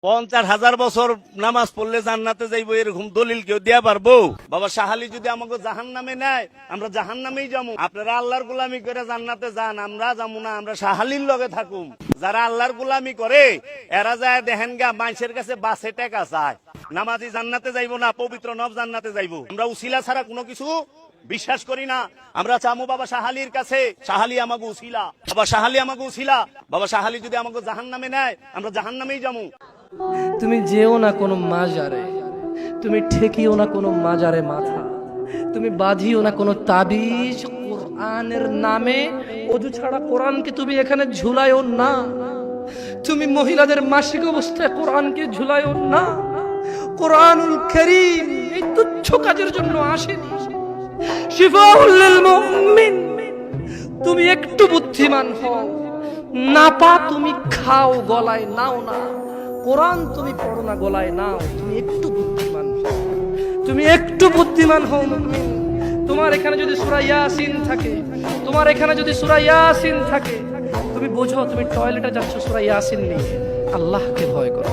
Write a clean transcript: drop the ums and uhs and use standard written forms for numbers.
50,000 বছর নামাজ পড়লে জান্নাতে যাইবো এরকম দলিল কেউ দেয়া পারবো? বাবা শাহালি যদি আমাকে জাহান্নামে নেয়, আমরা জাহান্নামেই যাবো। আপনারা আল্লাহর গোলামি করে জান্নাতে যান, আমরা যাবো না, আমরা শাহালির লগে থাকুম। যারা আল্লাহর গোলামি করে এরা যায় দেখেন গা মানুষের কাছে বাসে টাকা চায়। নামাজি জান্নাতে যাইবো না, পবিত্র নব জান্নাতে যাইবো। আমরা উসিলা ছাড়া কোনো কিছু বিশ্বাস করি না। আমরা চামু বাবা শাহালির কাছে, শাহালি আমাকে উসিলা, বাবা শাহালি আমাকে উসিলা। বাবা শাহালি যদি আমাকে জাহান্নামে নেয়, আমরা জাহান্নামেই যাবো। তুমি যেও না কোনো মাজারে, তুমি ঠেকিও না কোনো মাজারে মাথা, তুমি বাঁধিও না কোনো তাবিজ। কোরআনের নামে অজু ছাড়া কোরআনকে তুমি এখানে ঝুলাইও না। তুমি মহিলাদের মাসিক অবস্থায় কোরআনকে ঝুলাইও না। কোরআনুল কারীম এই তুচ্ছ কাজের জন্য আসেনি। শিফাউল লিল মুমিন। তুমি একটু বুদ্ধিমান হও, নাপা তুমি খাও, গলায় নাও না। কোরআন তুমি পড়ো না, গলায় নাও। তুমি একটু বুদ্ধিমান হও, তুমি একটু বুদ্ধিমান হও মুমিন। তোমার এখানে যদি সূরা ইয়াসিন থাকে, তোমার এখানে যদি সূরা ইয়াসিন থাকে, তুমি বোঝো তুমি টয়লেটে যাচ্ছ সূরা ইয়াসিন নিয়ে। আল্লাহকে ভয় করো।